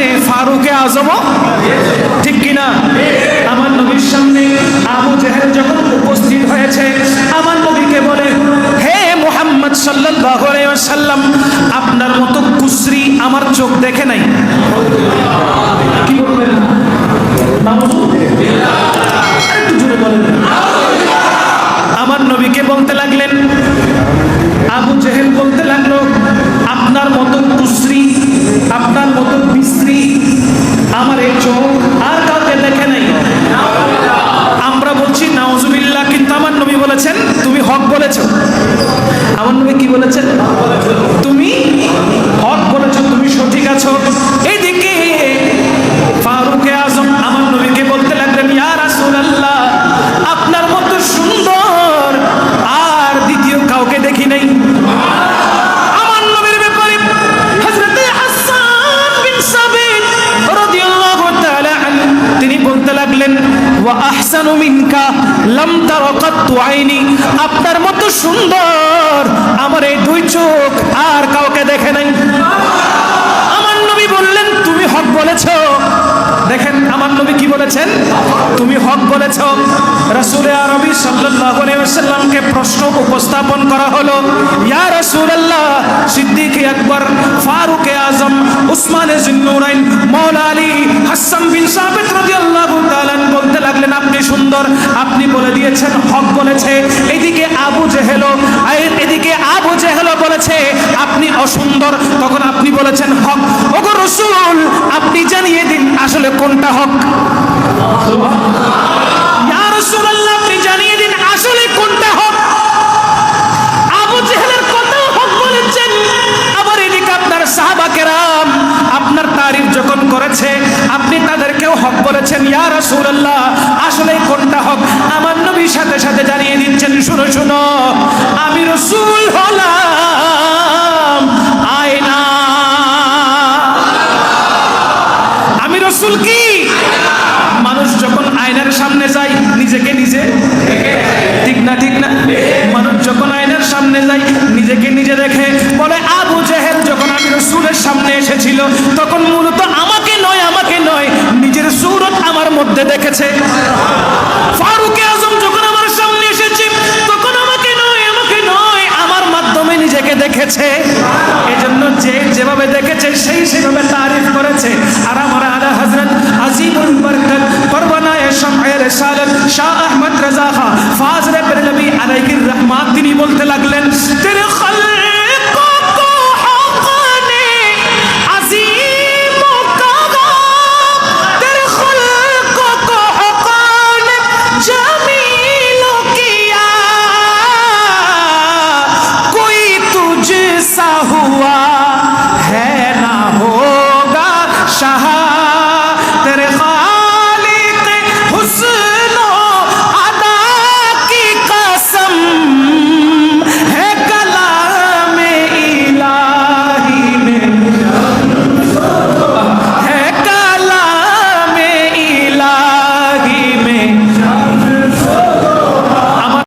সামনে ফারুকে আজমও, ঠিক কিনা? আমার নবীর সামনে আবু জেহেল যখন উপস্থিত হয়েছে, আমার নবীকে বলে, হে মুহাম্মদ সাল্লাল্লাহু আলাইহি ওয়াসাল্লাম, আপনার মতো কুসরি আমার চোখ দেখে নাই। কি বলবেন? একটু জোরে বলেন। আমার নবীকে বলতে লাগলেন, আবু জেহেল বলতে লাগলো, আপনার মতো কুসরি, আপনার মতো বিশ্রী আমার এই চোখ আর কাউকে দেখে নাই। আমরা বলছি নাউজুবিল্লাহ, কিন্তু আমার নবী বলেছেন তুমি হক বলেছো। আমার নবী কি বলেছেন? তুমি হক বলেছো, তুমি সঠিক আছো। এইদিকে ফারুকে আজম আমার নবীকে বলতে লাগলেন, ইয়া রাসূলুল্লাহ, আপনার মতো সুন্দর আর দ্বিতীয় কাউকে দেখি নাই। আমার নবীর ব্যাপারে হযরতে হাসান বিন সাবিত রাদিয়াল্লাহু তাআলা আনহু তিনি বলতে লাগলেন, ওয়া আহসানু মিনকা লাম তারা কাত্তু আইনি, আপনার মতো সুন্দর আমার এই দুই চোখ আর কাউকে দেখে নাই। আমার নবী বললেন, তুমি হক বলেছো। দেখেন আমার নবী কি বলেছেন? তুমি হক বলেছো। রাসূল আরবি সাল্লাল্লাহু আলাইহি ওয়াসাল্লামকে প্রশ্ন উপস্থাপন করা হলো, ইয়া রাসূলুল্লাহ, সিদ্দিক আকবর, ফারুক আজম, উসমান জিন্নুরাইন, মাওলা আলী, হাসান বিন সাবিত রাদিয়াল্লাহু তাআলা বলতে লাগলেন, আপনি সুন্দর, আপনি বলে দিয়েছেন হক বলেছে। এদিকে আবু জেহেল বলেছে আপনি অসুন্দর, তখন আপনি বলেছেন হক। ওগো রাসূল, আপনি জানিয়ে দিন আসলে কোনটা হক। ইয়া রাসূলুল্লাহ, আপনি জানিয়ে দিন আসলে কোনটা হক। আবু জেহেলের কথা হক বলেছেন, আবার এদিকে আপনার সাহাবা কেরাম আপনার তারিফ যখন করেছে, আপনি তাদেরকেও হক বলেছেন। ইয়া রাসূলুল্লাহ, আসলে কোনটা হক? আমার নবী সাথে সাথে জানিয়ে দিচ্ছেন, শুনো শুনো, আমি রাসূল হলাম আয়না। আমি রাসূল কি? মানুষ যখন আয়নার সামনে যায় নিজেকে নিজে, ঠিক না ঠিক না? মানুষ যখন আয়নার সামনে যায় নিজেকে নিজে দেখে। বলে আবু জেহেল যখন আমি রাসূলের সামনে এসেছিল, তখন মূলত